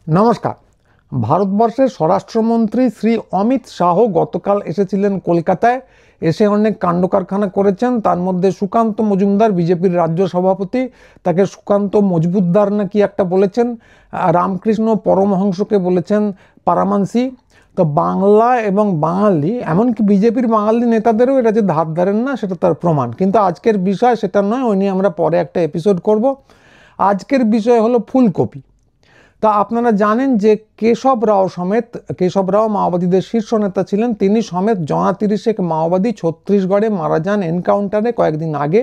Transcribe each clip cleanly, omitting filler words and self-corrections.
নমস্কার। ভারতবর্ষের স্বরাষ্ট্রমন্ত্রী শ্রী অমিত শাহ গতকাল এসেছিলেন কলকাতায়। এসে অনেক কাণ্ডকারখানা করেছেন। তার মধ্যে সুকান্ত মজুমদার বিজেপির রাজ্য সভাপতি, তাকে সুকান্ত মজবুতদার না কি একটা বলেছেন। রামকৃষ্ণ পরমহংসকে বলেছেন পারামানসি। তো বাংলা এবং বাঙালি, এমনকি বিজেপির বাঙালি নেতাদেরও এটা যে ধার ধারেন না সেটা তার প্রমাণ। কিন্তু আজকের বিষয় সেটা নয়, ওই নিয়ে আমরা পরে একটা এপিসোড করব। আজকের বিষয় হলো ফুলকপি। তা আপনারা জানেন যে কেশব রাও মাওবাদীদের শীর্ষ নেতা ছিলেন। তিনি সমেত ৩৯ মাওবাদী ছত্তিশগড়ে মারা যান এনকাউন্টারে কয়েকদিন আগে।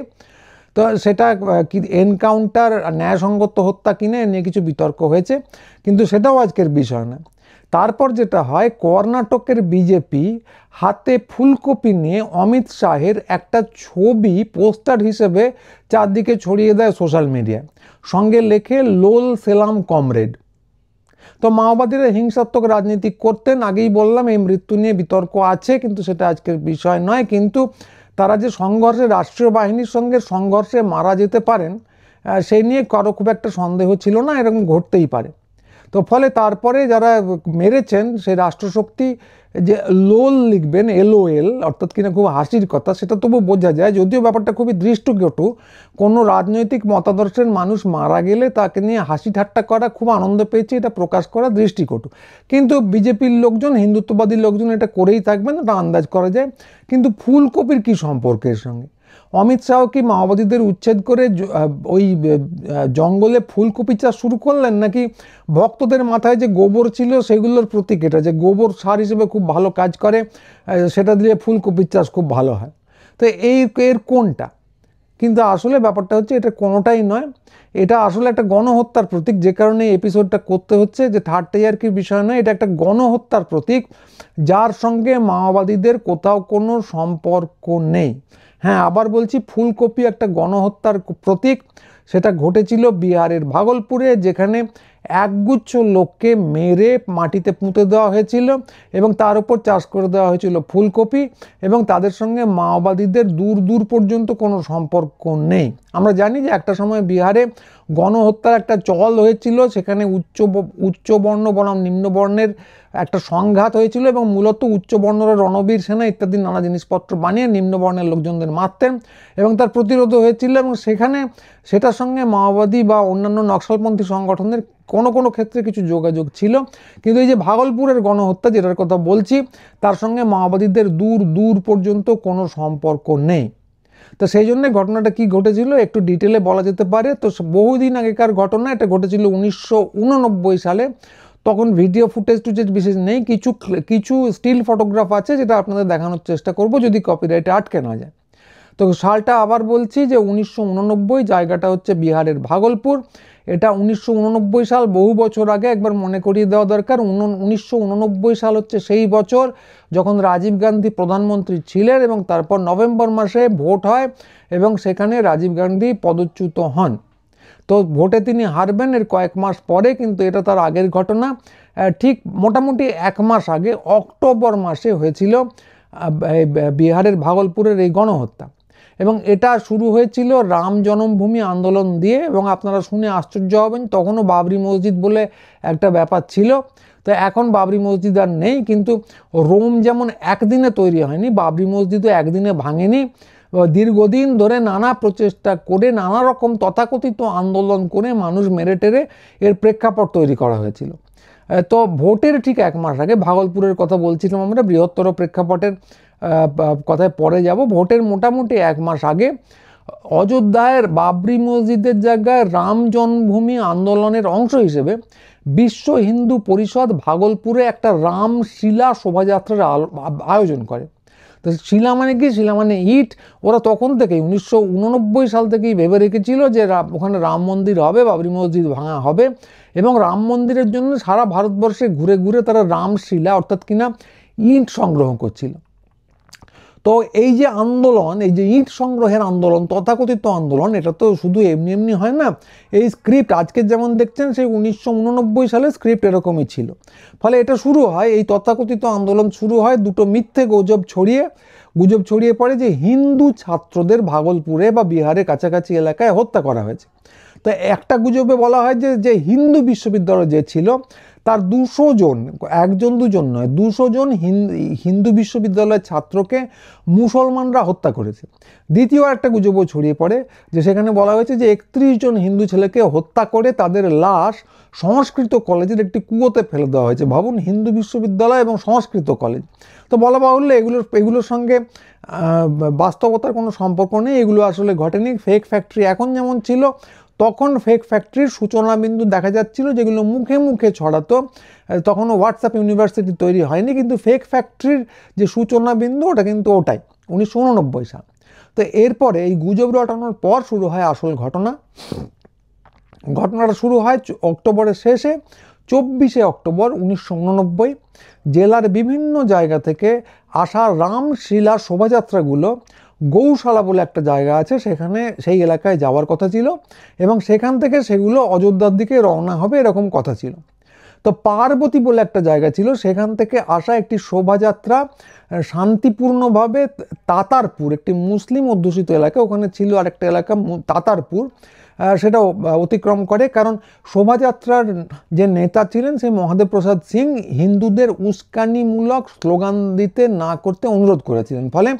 তো সেটা কি এনকাউন্টার ন্যায়সঙ্গত হত্যা কিনে নিয়ে কিছু বিতর্ক হয়েছে, কিন্তু সেটাও আজকের বিষয় না। তারপর যেটা হয়, কর্ণাটকের বিজেপি হাতে ফুলকপি নিয়ে অমিত শাহের একটা ছবি পোস্টার হিসেবে চারদিকে ছড়িয়ে দেয় সোশ্যাল মিডিয়ায়, সঙ্গে লেখে লোল সেলাম কমরেড। তো মাওবাদীরা হিংসাত্মক রাজনীতি করতেন, আগেই বললাম এই মৃত্যু নিয়ে বিতর্ক আছে, কিন্তু সেটা আজকের বিষয় নয়। কিন্তু তারা যে সংঘর্ষে রাষ্ট্রীয় বাহিনীর সঙ্গে সংঘর্ষে মারা যেতে পারেন সেই নিয়ে কারো খুব একটা সন্দেহ ছিল না, এরকম ঘটতেই পারে। তো ফলে তারপরে যারা মেরেছেন সেই রাষ্ট্রশক্তি যে লোল লিখবেন LOL, অর্থাৎ কিনা খুব হাসির কথা, সেটা তবু বোঝা যায়, যদিও ব্যাপারটা খুবই দৃষ্টকটু। কোনো রাজনৈতিক মতাদর্শের মানুষ মারা গেলে তাকে নিয়ে হাসি ঠাট্টা করা, খুব আনন্দ পেয়েছে এটা প্রকাশ করা দৃষ্টিকটু। কিন্তু বিজেপির লোকজন, হিন্দুত্ববাদী লোকজন এটা করেই থাকবেন, এটা আন্দাজ করা যায়। কিন্তু ফুলকপির কি সম্পর্কের সঙ্গে? অমিত শাহ কি মাওবাদীদের উচ্ছেদ করে ওই জঙ্গলে ফুলকপি চাষ শুরু করলেন, নাকি ভক্তদের মাথায় যে গোবর ছিল সেগুলোর প্রতীক এটা, যে গোবর সার হিসেবে খুব ভালো কাজ করে, সেটা দিয়ে ফুলকপির চাষ খুব ভালো হয়? তো এর কোনটা? কিন্তু আসলে ব্যাপারটা হচ্ছে এটা কোনোটাই নয়। এটা আসলে একটা গণহত্যার প্রতীক, যে কারণে এই এপিসোডটা করতে হচ্ছে। যে ঠাট্টাইয়ার্কির বিষয় নয়, এটা একটা গণহত্যার প্রতীক, যার সঙ্গে মাওবাদীদের কোথাও কোনো সম্পর্ক নেই। হ্যাঁ, আবার বলছি, ফুলকপি একটা গণহত্যার প্রতীক। সেটা ঘটেছিল বিহারের ভাগলপুরে, যেখানে একগুচ্ছ লোককে মেরে মাটিতে পুঁতে দেওয়া হয়েছিল এবং তার উপর চাষ করে দেওয়া হয়েছিল ফুলকপি, এবং তাদের সঙ্গে মাওবাদীদের দূর দূর পর্যন্ত কোনো সম্পর্ক নেই। আমরা জানি যে একটা সময় বিহারে গণহত্যার একটা চল হয়েছিল, সেখানে উচ্চবর্ণ বনাম নিম্নবর্ণের একটা সংঘাত হয়েছিল, এবং মূলত উচ্চবর্ণরা রণবীর সেনা ইত্যাদি নানা জিনিসপত্র বানিয়ে নিম্নবর্ণের লোকজনদের মারতেন, এবং তার প্রতিরোধ হয়েছিল। এবং সেটার সঙ্গে মাওবাদী বা অন্যান্য নকশালপন্থী সংগঠনের কোনো কোনো ক্ষেত্রে কিছু যোগাযোগ ছিল। কিন্তু এই যে ভাগলপুরের গণহত্যা যেটার কথা বলছি, তার সঙ্গে মাওবাদীদের দূর দূর পর্যন্ত কোনো সম্পর্ক নেই। তো সেই জন্য ঘটনাটা কি ঘটেছিল একটু ডিটেলে বলা যেতে পারে। তো বহুদিন আগেকার ঘটনা, এটা ঘটেছিল 1989 সালে। তখন ভিডিও ফুটেজ টুটেজ বিশেষ নেই, কিছু স্টিল ফটোগ্রাফ আছে, যেটা আপনাদের দেখানোর চেষ্টা করব যদি কপিরাইটে আটকে না যায়। তো সালটা আবার বলছি যে 1989, জায়গাটা হচ্ছে বিহারের ভাগলপুর। এটা 1989 সাল, বহু বছর আগে। একবার মনে করিয়ে দেওয়া দরকার, 1989 সাল হচ্ছে সেই বছর যখন রাজীব গান্ধী প্রধানমন্ত্রী ছিলেন, এবং তারপর নভেম্বর মাসে ভোট হয় এবং সেখানে রাজীব গান্ধী পদচ্যুত হন। তো ভোটে তিনি হারবেন এর কয়েক মাস পরে, কিন্তু এটা তার আগের ঘটনা। ঠিক মোটামুটি 1 মাস আগে অক্টোবর মাসে হয়েছিল বিহারের ভাগলপুরের এই গণহত্যা, এবং এটা শুরু হয়েছিল রাম জন্মভূমি আন্দোলন দিয়ে। এবং আপনারা শুনে আশ্চর্য হবেন, তখনও বাবরি মসজিদ বলে একটা ব্যাপার ছিল। তো এখন বাবরি মসজিদ আর নেই, কিন্তু রোম যেমন একদিনে তৈরি হয়নি, বাবরি মসজিদও একদিনে ভাঙেনি। দীর্ঘদিন ধরে নানা প্রচেষ্টা করে, নানা রকম তথাকথিত আন্দোলন করে, মানুষ মেরে টেরে এর প্রেক্ষাপট তৈরি করা হয়েছিল। তো ভোটের ঠিক 1 মাস আগে, ভাগলপুরের কথা বলছিলাম আমরা, বৃহত্তর প্রেক্ষাপটের কথায় পরে যাব। ভোটের মোটামুটি 1 মাস আগে অযোধ্যার বাবরি মসজিদের জায়গায় রাম জন্মভূমি আন্দোলনের অংশ হিসেবে বিশ্ব হিন্দু পরিষদ ভাগলপুরে একটা রামশিলা শোভাযাত্রার আয়োজন করে। তো শিলা মানে কি? শিলা মানে ইট। ওরা তখন থেকেই 1989 সাল থেকেই ভেবে রেখেছিল যে ওখানে রাম মন্দির হবে, বাবরি মসজিদ ভাঙা হবে, এবং রাম মন্দিরের জন্য সারা ভারতবর্ষে ঘুরে ঘুরে তারা রামশিলা অর্থাৎ কিনা ইট সংগ্রহ করছিল। তো এই যে আন্দোলন, এই যে ইট সংগ্রহের আন্দোলন, তথাকথিত আন্দোলন, এটা তো শুধু এমনি এমনি হয় না। এই স্ক্রিপ্ট আজকে যেমন দেখছেন, সেই 1989 সালে স্ক্রিপ্ট এরকমই ছিল। ফলে এটা শুরু হয়, এই তথাকথিত আন্দোলন শুরু হয় দুটো মিথ্যে গুজব ছড়িয়ে পড়ে যে হিন্দু ছাত্রদের ভাগলপুরে বা বিহারের কাছাকাছি এলাকায় হত্যা করা হয়েছে। তো একটা গুজবে বলা হয় যে যে হিন্দু বিশ্ববিদ্যালয় যে ছিল তার 200 জন, একজন দুজন নয়, 200 জন হিন্দু বিশ্ববিদ্যালয়ের ছাত্রকে মুসলমানরা হত্যা করেছে। দ্বিতীয় একটা গুজবও ছড়িয়ে পড়ে যে সেখানে বলা হয়েছে যে 31 জন হিন্দু ছেলেকে হত্যা করে তাদের লাশ সংস্কৃত কলেজের একটি কুয়োতে ফেলে দেওয়া হয়েছে। ভাবুন, হিন্দু বিশ্ববিদ্যালয় এবং সংস্কৃত কলেজ। তো বলা বাহুল্য এগুলোর সঙ্গে বাস্তবতার কোনো সম্পর্ক নেই, এগুলো আসলে ঘটেনি। ফেক ফ্যাক্টরি এখন যেমন ছিল তখন ফেক ফ্যাক্টরির সূচনা বিন্দু দেখা যাচ্ছিল, যেগুলো মুখে মুখে ছড়াতো। তখনও হোয়াটসঅ্যাপ ইউনিভার্সিটি তৈরি হয়নি, কিন্তু ফেক ফ্যাক্টরির যে সূচনা বিন্দু ওটা কিন্তু ওটাই 1989 সাল। তো এরপরে এই গুজব রটানোর পর শুরু হয় আসল ঘটনা। ঘটনাটা শুরু হয় অক্টোবরের শেষে, 24শে অক্টোবর 1989। জেলার বিভিন্ন জায়গা থেকে আসা রামশিলা শোভাযাত্রাগুলো গৌশালা বলে একটা জায়গা আছে, সেখানে সেই এলাকায় যাওয়ার কথা ছিল এবং সেখান থেকে সেগুলো অযোধ্যার দিকে রওনা হবে এরকম কথা ছিল। তো পার্বতী বলে একটা জায়গা ছিল, সেখান থেকে আসা একটি শোভাযাত্রা শান্তিপূর্ণভাবে তাতারপুর, একটি মুসলিম অধ্যুষিত এলাকা, ওখানে ছিল আরেকটা এলাকা তাতারপুর, সেটা অতিক্রম করে। কারণ শোভাযাত্রার যে নেতা ছিলেন সেই মহাদেব প্রসাদ সিং হিন্দুদের উস্কানিমূলক স্লোগান দিতে না করতে অনুরোধ করেছিলেন, ফলে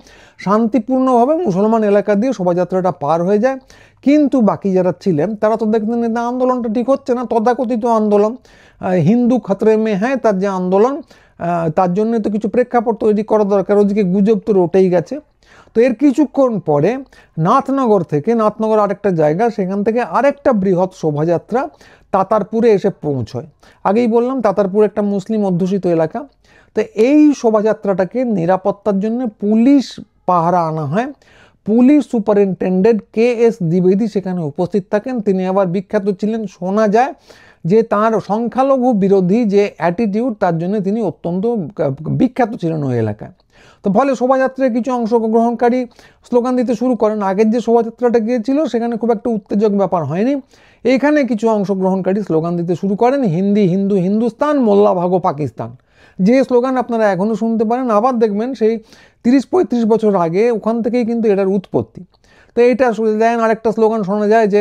শান্তিপূর্ণভাবে মুসলমান এলাকা দিয়ে শোভাযাত্রাটা পার হয়ে যায়। কিন্তু বাকি যারা ছিলেন তারা তো দেখতেন না আন্দোলনটা ঠিক হচ্ছে না, তথাকথিত আন্দোলন, হিন্দু খতরে মে হ্যাঁ তার যে আন্দোলন, তার জন্য তো কিছু প্রেক্ষাপট তৈরি করা দরকার, ওদিকে গুজব তো রটেই গেছে। তো এর কিছুক্ষণ পরে নাথনগর আরেকটা জায়গা, সেখান থেকে আরেকটা বৃহৎ শোভাযাত্রা তাতারপুরে এসে পৌঁছয়। আগেই বললাম তাতারপুর একটা মুসলিম অধ্যুষিত এলাকা। তো এই শোভাযাত্রাটাকে নিরাপত্তার জন্য পুলিশ পাহারা আনা হয়। পুলিশ সুপারিনটেন্ডেন্ট KS দ্বিবেদী সেখানে উপস্থিত থাকেন। তিনি আবার বিখ্যাত ছিলেন, শোনা যায় যে তার সংখ্যালঘু বিরোধী যে অ্যাটিটিউড, তার জন্য তিনি অত্যন্ত বিখ্যাত ছিলেন ওই এলাকায়। তো ফলে শোভাযাত্রায় কিছু অংশগ্রহণকারী স্লোগান দিতে শুরু করেন। আগের যে শোভাযাত্রাটা গিয়েছিল সেখানে খুব একটা উত্তেজক ব্যাপার হয়নি, এইখানে কিছু অংশগ্রহণকারী স্লোগান দিতে শুরু করেন, হিন্দি হিন্দু হিন্দুস্তান, মোল্লা ভাগো পাকিস্তান, যে স্লোগান আপনারা এখনও শুনতে পারেন। আবার দেখবেন সেই 30-35 বছর আগে ওখান থেকেই কিন্তু এটার উৎপত্তি। তো এইটা দেন আরেকটা স্লোগান শোনা যায় যে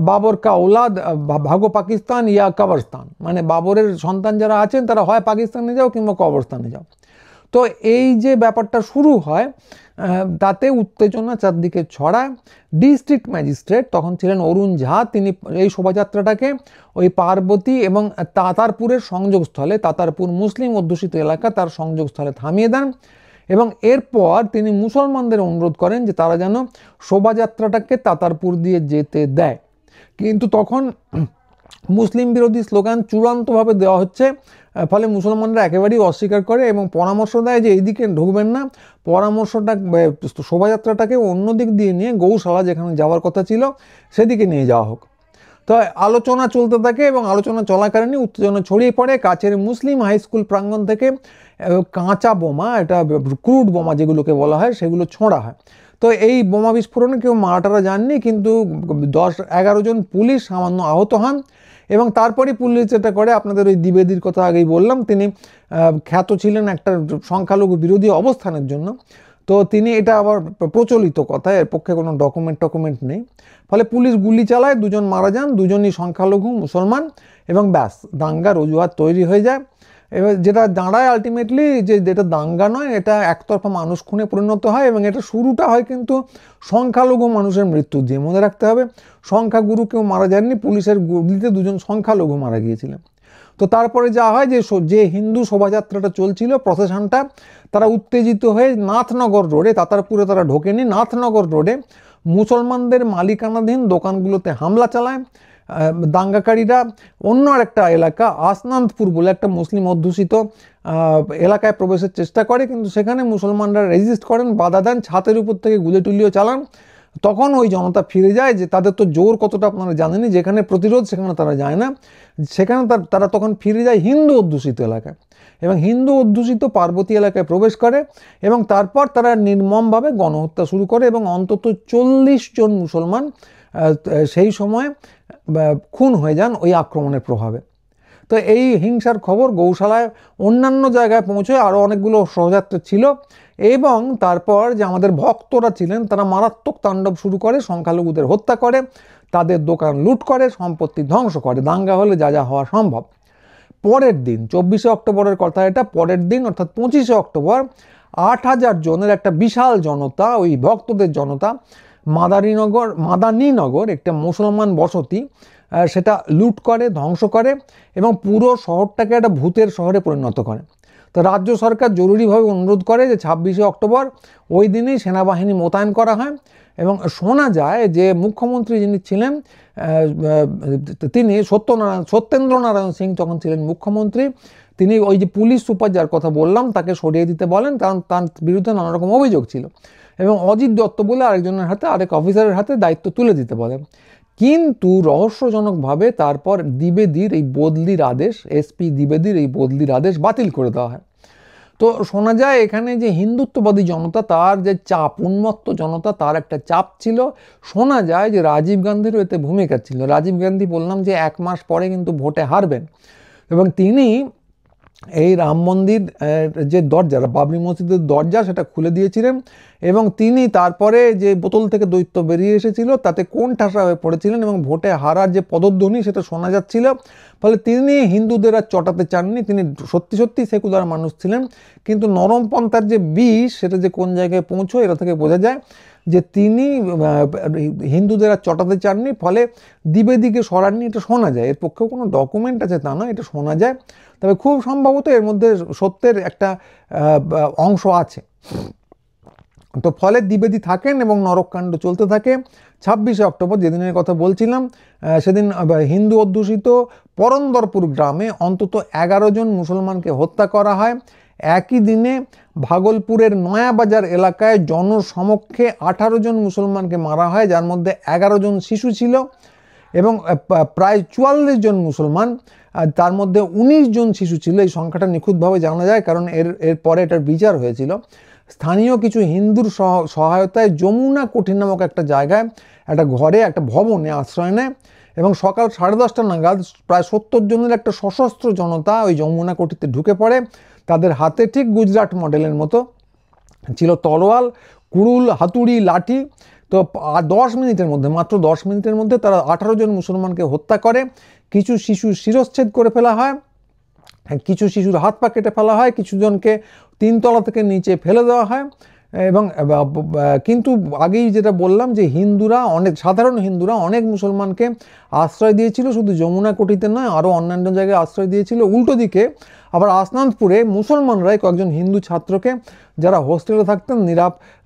বাবর কা ঔলাদ ভাগো পাকিস্তান ইয়া কবরস্তান, মানে বাবরের সন্তান যারা আছেন তারা হয় পাকিস্তানে যাও কিংবা কবরস্তানে যাও। তো এই যে ব্যাপারটা শুরু হয় তাতে উত্তেজনা চারদিকে ছড়ায়। ডিস্ট্রিক্ট ম্যাজিস্ট্রেট তখন ছিলেন অরুণ ঝা, তিনি এই শোভাযাত্রাটাকে ওই পার্বতী এবং তাতারপুরের সংযোগস্থলে, তাতারপুর মুসলিম অধ্যুষিত এলাকা, তার সংযোগস্থলে থামিয়ে দেন এবং এরপর তিনি মুসলমানদের অনুরোধ করেন যে তারা যেন শোভাযাত্রাটাকে তাতারপুর দিয়ে যেতে দেয়। কিন্তু তখন মুসলিম বিরোধী স্লোগান চূড়ান্তভাবে দেওয়া হচ্ছে, ফলে মুসলমানরা একেবারেই অস্বীকার করে এবং পরামর্শ দেয় যে এইদিকে ঢুকবেন না, পরামর্শটা শোভাযাত্রাটাকে অন্য দিক দিয়ে নিয়ে গৌশালা যেখানে যাওয়ার কথা ছিল সেদিকে নিয়ে যাওয়া হোক। তো আলোচনা চলতে থাকে এবং আলোচনা চলাকালীন উত্তেজনা ছড়িয়ে পড়ে। কাছের মুসলিম হাই স্কুল প্রাঙ্গণ থেকে কাঁচা বোমা, এটা ক্রুড বোমা যেগুলোকে বলা হয়, সেগুলো ছোঁড়া হয়। তো এই বোমা বিস্ফোরণে কেউ মারাটারা যাননি, কিন্তু 10-11 জন পুলিশ সামান্য আহত হন। এবং তারপরে পুলিশ যেটা করে, আপনাদের ওই দ্বিবেদীর কথা আগেই বললাম, তিনি খ্যাত ছিলেন একটা সংখ্যালঘু বিরোধী অবস্থানের জন্য। তো তিনি, এটা আবার প্রচলিত কথা, এর পক্ষে কোনো ডকুমেন্ট নেই, ফলে পুলিশ গুলি চালায়, 2 জন মারা যান, 2জনই সংখ্যালঘু মুসলমান, এবং ব্যাস দাঙ্গার অজুহাত তৈরি হয়ে যায়। এবার যেটা দাঁড়ায় আলটিমেটলি যে যেটা দাঙ্গা নয়, এটা একতরফা মানুষ খুনে পরিণত হয় এবং এটা শুরুটা হয় কিন্তু সংখ্যালঘু মানুষের মৃত্যু দিয়ে। মনে রাখতে হবে, সংখ্যাগুরু কেউ মারা যাননি, পুলিশের গুলিতে 2জন সংখ্যালঘু মারা গিয়েছিলেন। তো তারপরে যা হয় যে হিন্দু শোভাযাত্রাটা চলছিল, প্রসেশনটা, তারা উত্তেজিত হয়ে নাথনগর রোডে, তাতারপুরে তারা ঢোকেনি, নাথনগর রোডে মুসলমানদের মালিকানাধীন দোকানগুলোতে হামলা চালায়। দাঙ্গাকারীরা অন্য আরেকটা এলাকা আসনান্তপুর বলে একটা মুসলিম অধ্যুষিত এলাকায় প্রবেশের চেষ্টা করে, কিন্তু সেখানে মুসলমানরা রেজিস্ট করেন, বাধা দেন, ছাতের উপর থেকে গুলি টুলিও চালান। তখন ওই জনতা ফিরে যায়, যে তাদের তো জোর কতটা আপনারা জানেনই, যেখানে প্রতিরোধ সেখানে তারা যায় না, সেখানে তারা তখন ফিরে যায় হিন্দু অধ্যুষিত এলাকায় এবং হিন্দু অধ্যুষিত পার্বতী এলাকায় প্রবেশ করে এবং তারপর তারা নির্মমভাবে গণহত্যা শুরু করে এবং অন্তত 40 জন মুসলমান সেই সময় খুন হয়ে যান ওই আক্রমণের প্রভাবে। তো এই হিংসার খবর গৌশালায় অন্যান্য জায়গায় পৌঁছয়, আরও অনেকগুলো শোভাযাত্রা ছিল এবং তারপর যে আমাদের ভক্তরা ছিলেন তারা মারাত্মক তাণ্ডব শুরু করে, সংখ্যালঘুদের হত্যা করে, তাদের দোকান লুট করে, সম্পত্তি ধ্বংস করে। দাঙ্গা হলে যা যা হওয়া সম্ভব। পরের দিন 24শে অক্টোবরের কথা এটা, পরের দিন অর্থাৎ 25শে অক্টোবর 8,000 জনের একটা বিশাল জনতা, ওই ভক্তদের জনতা, মাদানীনগর একটা মুসলমান বসতি সেটা লুট করে, ধ্বংস করে এবং পুরো শহরটাকে একটা ভূতের শহরে পরিণত করে। তো রাজ্য সরকার জরুরিভাবে অনুরোধ করে যে 26শে অক্টোবর ওই দিনেই সেনাবাহিনী মোতায়েন করা হয়। এবং শোনা যায় যে মুখ্যমন্ত্রী যিনি ছিলেন তিনি সত্যেন্দ্র নারায়ণ সিং তখন ছিলেন মুখ্যমন্ত্রী। তিনি ওই যে পুলিশ সুপার যার কথা বললাম তাকে সরিয়ে দিতে বলেন, কারণ তার বিরুদ্ধে নানা রকম অভিযোগ ছিল, এবং অজিত দত্ত বলে আরেক অফিসারের হাতে দায়িত্ব তুলে দিতে বলেন। কিন্তু রহস্যজনকভাবে তারপর দ্বিবেদীর এই বদলির আদেশ, এসপি দ্বিবেদীর এই বদলির আদেশ বাতিল করে দেওয়া হয়। তো শোনা যায় এখানে যে হিন্দুত্ববাদী জনতা, তার যে চাপ, উন্মত্ত জনতা, তার একটা চাপ ছিল। শোনা যায় যে রাজীব গান্ধীরও এতে ভূমিকা ছিল। রাজীব গান্ধী বললাম যে 1 মাস পরে কিন্তু ভোটে হারবেন, এবং তিনি এই রাম মন্দির যে দরজা, বাবরি মসজিদের দরজা, সেটা খুলে দিয়েছিলেন। এবং তিনি তারপরে যে বোতল থেকে দৈত্য বেরিয়ে এসেছিল তাতে কোন ঠাসা হয়ে পড়েছিলেন, এবং ভোটে হারার যে পদধ্বনি সেটা শোনা যাচ্ছিল। ফলে তিনি হিন্দুদের আর চটাতে চাননি। তিনি সত্যি সত্যি সেকুলার মানুষ ছিলেন, কিন্তু নরমপন্থার যে বিষ সেটা যে কোন জায়গায় পৌঁছয় এটা থেকে বোঝা যায় যে তিনি হিন্দুদের আর চটাতে চাননি। ফলে দ্বিবেদীকে সরাননি, এটা শোনা যায়। এর পক্ষেও কোনো ডকুমেন্ট আছে তা নয়, এটা শোনা যায়। তবে খুব সম্ভবত এর মধ্যে সত্যের একটা অংশ আছে। তো ফলে দ্বিবেদী থাকেন এবং নরককাণ্ড চলতে থাকে। 26শে অক্টোবর যেদিনের কথা বলছিলাম, সেদিন হিন্দু অধ্যুষিত পরন্দরপুর গ্রামে অন্তত 11 জন মুসলমানকে হত্যা করা হয়। একই দিনে ভাগলপুরের নয়াবাজার এলাকায় জনসমক্ষে 18 জন মুসলমানকে মারা হয়, যার মধ্যে 11 জন শিশু ছিল, এবং প্রায় 44 জন মুসলমান, তার মধ্যে 19 জন শিশু ছিল। এই সংখ্যাটা নিখুঁতভাবে জানা যায় কারণ এর পরে এটার বিচার হয়েছিল। স্থানীয় কিছু হিন্দুর সহায়তায় যমুনা কোঠি নামক একটা জায়গায় একটা ঘরে, একটা ভবনে আশ্রয় নেয়, এবং সকাল 10:30 নাগাদ প্রায় 70 জনের একটা সশস্ত্র জনতা ওই যমুনা কোঠিতে ঢুকে পড়ে। তাদের হাতে ঠিক গুজরাট মডেলের মতো ছিল তলোয়াল, কুড়ুল, হাতুড়ি, লাঠি। তো 10 মিনিটের মধ্যে, মাত্র 10 মিনিটের মধ্যে তারা 18 জন মুসলমানকে হত্যা করে। কিছু শিশুর শিরশ্ছেদ করে ফেলা হয়, কিছু শিশুর হাত পা কেটে ফেলা হয়, কিছু জনকে 3 তলা থেকে নিচে ফেলে দেওয়া হয়। এবং কিন্তু আগেই যেটা বললাম যে সাধারণ হিন্দুরা অনেক মুসলমানকে আশ্রয় দিয়েছিল, শুধু যমুনা কোঠিতে নয়, আরও অন্যান্য জায়গায় আশ্রয় দিয়েছিল। উল্টো দিকে আবার আসনাদপুরে মুসলমানরাই কয়েকজন হিন্দু ছাত্রকে, যারা হোস্টেলে থাকতেন,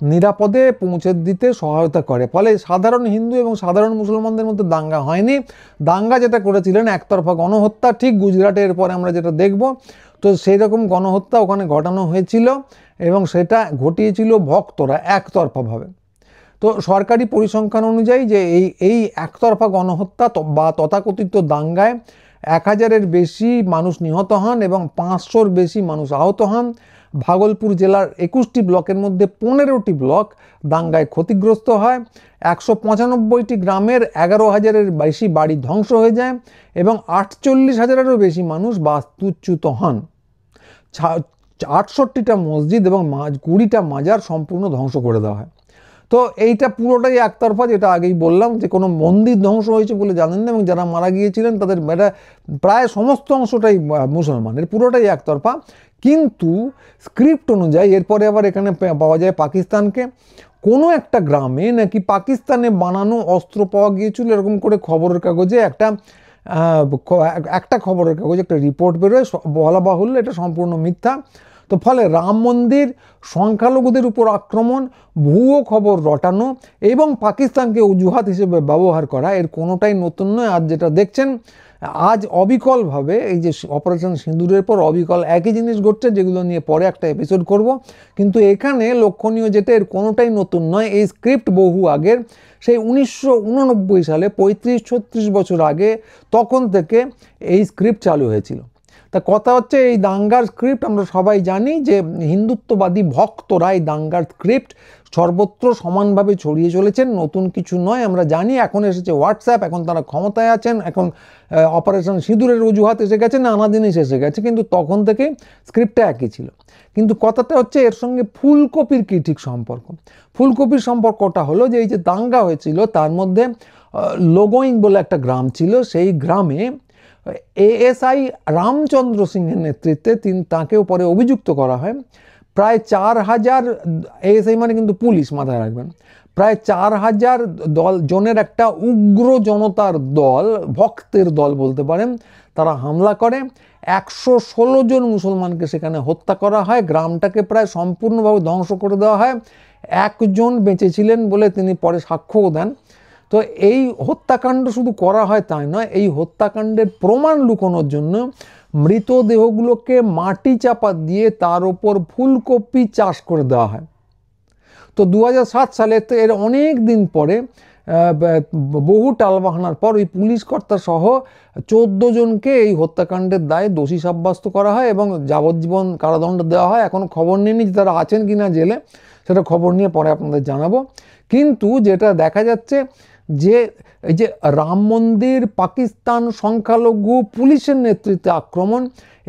নিরাপদে পৌঁছে দিতে সহায়তা করে। ফলে সাধারণ হিন্দু এবং সাধারণ মুসলমানদের মধ্যে দাঙ্গা হয়নি। দাঙ্গা যেটা করেছিলেন একতরফা গণহত্যা, ঠিক গুজরাটের পরে আমরা যেটা দেখব, তো সেই রকম গণহত্যা ওখানে ঘটানো হয়েছিল, এবং সেটা ঘটিয়েছিল ভক্তরা একতরফাভাবে। তো সরকারি পরিসংখ্যান অনুযায়ী যে এই একতরফা গণহত্যা বা তথাকথিত দাঙ্গায় 1000-এর বেশি মানুষ নিহত হন এবং 500-র বেশি মানুষ আহত হন। ভাগলপুর জেলার 21টি ব্লকের মধ্যে 15টি ব্লক দাঙ্গায় ক্ষতিগ্রস্ত হয়। 195টি গ্রামের 11,000-এর বেশি বাড়ি ধ্বংস হয়ে যায় এবং 48,000-এরও বেশি মানুষ বাস্তুচ্যুত হন। 68টা মসজিদ এবং 20টা মাজার সম্পূর্ণ ধ্বংস করে দেওয়া হয়। তো এইটা পুরোটাই একতরফা, যেটা আগেই বললাম যে কোনো মন্দির ধ্বংস হয়েছে বলে জানেন না, এবং যারা মারা গিয়েছিলেন তাদের প্রায় সমস্ত অংশটাই মুসলমান, এর পুরোটাই একতরফা। কিন্তু স্ক্রিপ্ট অনুযায়ী এরপরে আবার এখানে পাওয়া যায় পাকিস্তানকে। কোনো একটা গ্রামে নাকি পাকিস্তানে বানানো অস্ত্র পাওয়া গিয়েছিল, এরকম করে খবরের কাগজে একটা খবরের কাগজে একটা রিপোর্ট বেরোয়। বলা বাহুল্য এটা সম্পূর্ণ মিথ্যা। তো ফলে রাম মন্দির, সংখ্যালঘুদের উপর আক্রমণ, ভুয়ো খবর রটানো এবং পাকিস্তানকে অজুহাত হিসেবে ব্যবহার করা, এর কোনোটাই নতুন নয়। আজ যেটা দেখছেন, আজ অবিকলভাবে এই যে অপারেশন সিঁদুরের পর অবিকল একই জিনিস ঘটছে, যেগুলো নিয়ে পরে একটা এপিসোড করব। কিন্তু এখানে লক্ষণীয় যেটা, এর কোনোটাই নতুন নয়। এই স্ক্রিপ্ট বহু আগের, সেই 1989 সালে, 35-36 বছর আগে, তখন থেকে এই স্ক্রিপ্ট চালু হয়েছিল। তা কথা হচ্ছে, এই দাঙ্গার স্ক্রিপ্ট আমরা সবাই জানি যে হিন্দুত্ববাদী ভক্তরা এই দাঙ্গার স্ক্রিপ্ট সর্বত্র সমানভাবে ছড়িয়ে চলেছেন, নতুন কিছু নয়। আমরা জানি এখন এসেছে হোয়াটসঅ্যাপ, এখন তারা ক্ষমতায় আছেন, এখন অপারেশন সিঁদুরের অজুহাত এসে গেছে, নানা জিনিস এসে গেছে, কিন্তু তখন থেকে স্ক্রিপ্টটা একই ছিল। কিন্তু কথাটা হচ্ছে এর সঙ্গে ফুলকপির কী ঠিক সম্পর্ক? ফুলকপির সম্পর্কটা হলো যে এই যে দাঙ্গা হয়েছিল তার মধ্যে লগোইং বলে একটা গ্রাম ছিল, সেই গ্রামে এএসআই রামচন্দ্র সিংহের নেতৃত্বে তাকেও পরে অভিযুক্ত করা হয়। প্রায় 4000, এএসআই মানে কিন্তু পুলিশ, মাথায় রাখবেন, প্রায় 4000 জনের একটা উগ্র জনতার দল, ভক্তের দল বলতে পারেন, তারা হামলা করে। 116 জন মুসলমানকে সেখানে হত্যা করা হয়, গ্রামটাকে প্রায় সম্পূর্ণভাবে ধ্বংস করে দেওয়া হয়। একজন বেঁচে ছিলেন বলে তিনি পরে সাক্ষ্যও দেন। তো এই হত্যাকাণ্ড শুধু করা হয় তাই নয়, এই হত্যাকাণ্ডের প্রমাণ লুকোনোর জন্য মৃতদেহগুলোকে মাটি চাপা দিয়ে তার ওপর ফুলকপি চাষ করে দেওয়া হয়। তো 2007 সালে, এর অনেক দিন পরে, বহু টালবাহানার পর ওই পুলিশ কর্তা সহ 14 জনকে এই হত্যাকাণ্ডের দায়ে দোষী সাব্যস্ত করা হয় এবং যাবজ্জীবন কারাদণ্ড দেওয়া হয়। এখনও খবর নিয়ে যে তারা আছেন কিনা জেলে, সেটা খবর নিয়ে পরে আপনাদের জানাবো। কিন্তু যেটা দেখা যাচ্ছে যে এই যে রাম মন্দির, পাকিস্তান সংখ্যালঘু পুলিশের নেতৃত্বে আক্রমণ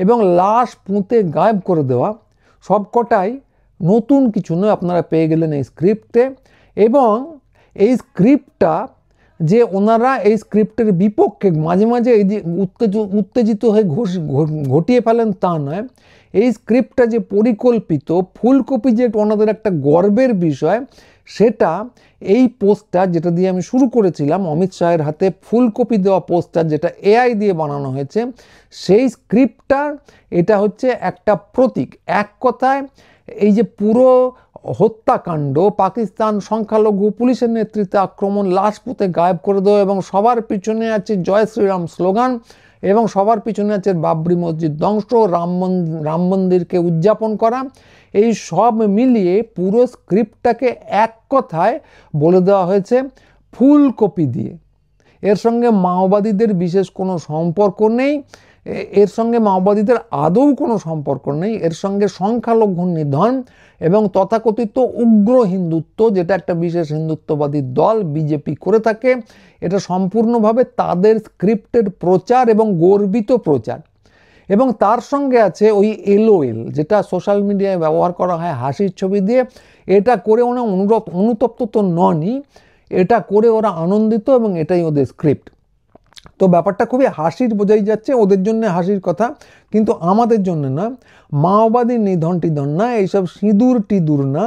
এবং লাশ পুঁতে গায়েব করে দেওয়া, সবকটাই নতুন কিছু নয়, আপনারা পেয়ে গেলেন এই স্ক্রিপ্টে। এবং এই স্ক্রিপ্টটা যে ওনারা এই স্ক্রিপ্টের বিপক্ষে মাঝে মাঝে এই যে উত্তেজিত হয়ে ঘটিয়ে ফেলেন তা নয়, এই স্ক্রিপ্টটা যে পরিকল্পিত, ফুলকপি যে ওনাদের একটা গর্বের বিষয়, সেটা এই পোস্টার যেটা দিয়ে আমি শুরু করেছিলাম, অমিত শাহের হাতে ফুলকপি দেওয়া পোস্টার যেটা এআই দিয়ে বানানো হয়েছে, সেই স্ক্রিপ্টটার এটা হচ্ছে একটা প্রতীক। এক কথায় এই যে পুরো হত্যাকাণ্ড, পাকিস্তান সংখ্যালঘু পুলিশের নেতৃত্বে আক্রমণ, লাশ পুঁতে গায়েব করে দেওয়া এবং সবার পিছনে আছে জয় শ্রীরাম স্লোগান এবং সবার পিছনে আছে বাবরি মসজিদ ধ্বংস, রাম মন্দিরকে উদযাপন করা, এই সব মিলিয়ে পুরো স্ক্রিপ্টটাকে এক কথায় বলে দেওয়া হয়েছে ফুলকপি দিয়ে। এর সঙ্গে মাওবাদীদের বিশেষ কোনো সম্পর্ক নেই, এর সঙ্গে মাওবাদীদের আদৌ কোনো সম্পর্ক নেই, এর সঙ্গে সংখ্যালঘু নিধন এবং তথাকথিত উগ্র হিন্দুত্ব, যেটা একটা বিশেষ হিন্দুত্ববাদী দল বিজেপি করে থাকে, এটা সম্পূর্ণভাবে তাদের স্ক্রিপ্টের প্রচার এবং গর্বিত প্রচার। এবং তার সঙ্গে আছে ওই এলওএল, যেটা সোশ্যাল মিডিয়ায় ব্যবহার করা হয় হাসির ছবি দিয়ে। এটা করে ওরা অনুতপ্ত তো ননই, এটা করে ওরা আনন্দিত এবং এটাই ওদের স্ক্রিপ্ট। তো ব্যাপারটা খুবই হাসির বোঝাই যাচ্ছে, ওদের জন্য হাসির কথা, কিন্তু আমাদের জন্য না। মাওবাদী নিধন টিধন না, এইসব সিঁদুর টিদুর না।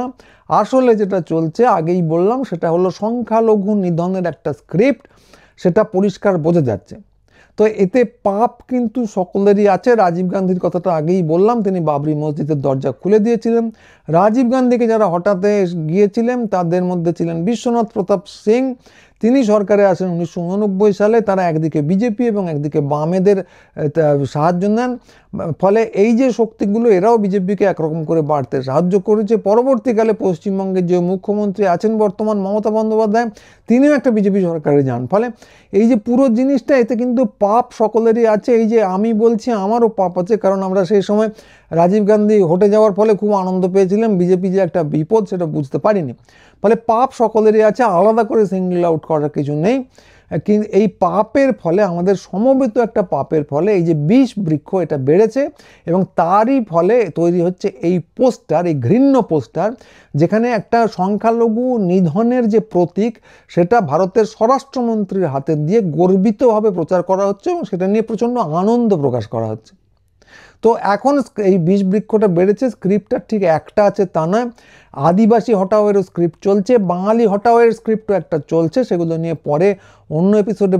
আসলে যেটা চলছে আগেই বললাম, সেটা হলো সংখ্যালঘু নিধনের একটা স্ক্রিপ্ট, সেটা পরিষ্কার বোঝা যাচ্ছে। তো এতে পাপ কিন্তু সকলেরই আছে। রাজীব গান্ধীর কথাটা আগেই বললাম, তিনি বাবরি মসজিদের দরজা খুলে দিয়েছিলেন। রাজীব গান্ধীকে যারা হঠাতে গিয়েছিলেন তাদের মধ্যে ছিলেন বিশ্বনাথ প্রতাপ সিং, তিনি সরকারে আসেন 1989 সালে। তারা একদিকে বিজেপি এবং একদিকে বামেদের সাহায্য নেন, ফলে এই যে শক্তিগুলো এরাও বিজেপিকে একরকম করে বাড়তে সাহায্য করেছে। পরবর্তীকালে পশ্চিমবঙ্গের যে মুখ্যমন্ত্রী আছেন বর্তমান, মমতা বন্দ্যোপাধ্যায়, তিনিও একটা বিজেপি সরকারে যান। ফলে এই যে পুরো জিনিসটা, এতে কিন্তু পাপ সকলেরই আছে। এই যে আমি বলছি আমারও পাপ আছে, কারণ আমরা সেই সময় রাজীব গান্ধী হটে যাওয়ার ফলে খুব আনন্দ পেয়েছিলাম, বিজেপি যে একটা বিপদ সেটা বুঝতে পারিনি। ফলে পাপ সকলেরই আছে, আলাদা করে সিঙ্গল আউট করার কিছু নেই। কিন্তু এই পাপের ফলে, আমাদের সমবেত একটা পাপের ফলে এই যে বিষ বৃক্ষ এটা বেড়েছে এবং তারই ফলে তৈরি হচ্ছে এই পোস্টার, এই ঘৃণ্য পোস্টার, যেখানে একটা সংখ্যালঘু নিধনের যে প্রতীক সেটা ভারতের স্বরাষ্ট্রমন্ত্রীর হাতে দিয়ে গর্বিতভাবে প্রচার করা হচ্ছে এবং সেটা নিয়ে প্রচণ্ড আনন্দ প্রকাশ করা হচ্ছে। তো এখন এই বিষ বৃক্ষটা বেড়েছে, স্ক্রিপ্টটা ঠিক একটা আছে তা নয়। আদিবাসী হটাওয়েরও স্ক্রিপ্ট চলছে, বাঙালি হটাওয়ের স্ক্রিপ্টও একটা চলছে, সেগুলো নিয়ে পরে অন্য এপিসোডে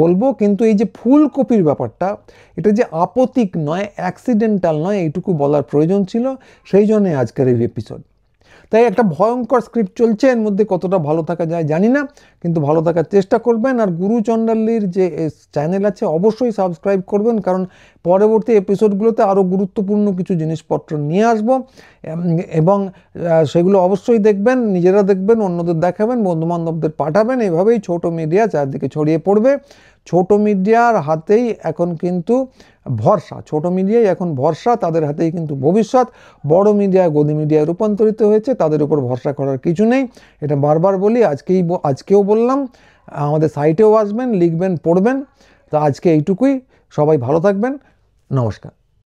বলবো। কিন্তু এই যে ফুলকপির ব্যাপারটা, এটা যে আপতিক নয়, অ্যাক্সিডেন্টাল নয়, এইটুকু বলার প্রয়োজন ছিল, সেই জন্যে আজকের এই এপিসোড। তাই একটা ভয়ঙ্কর স্ক্রিপ্ট চলছে, এর মধ্যে কতটা ভালো থাকা যায় জানি না, কিন্তু ভালো থাকার চেষ্টা করবেন। আর গুরু চণ্ডালীর যে চ্যানেল আছে অবশ্যই সাবস্ক্রাইব করবেন, কারণ পরবর্তী এপিসোডগুলোতে আরও গুরুত্বপূর্ণ কিছু জিনিসপত্র নিয়ে আসব এবং সেগুলো অবশ্যই দেখবেন, নিজেরা দেখবেন, অন্যদের দেখাবেন, বন্ধুবান্ধবদের পাঠাবেন। এভাবেই ছোট মিডিয়া চারদিকে ছড়িয়ে পড়বে। ছোট মিডিয়ার হাতেই এখন কিন্তু ভরসা, ছোট মিডিয়াই এখন ভরসা, তাদের হাতেই কিন্তু ভবিষ্যৎ। বড় মিডিয়া গদি মিডিয়ায় রূপান্তরিত হয়েছে, তাদের উপর ভরসা করার কিছু নেই। এটা বারবার বলি, আজকেও বললাম। আমাদের সাইটেও আসবেন, লিখবেন, পড়বেন। তো আজকে এইটুকুই, সবাই ভালো থাকবেন, নমস্কার।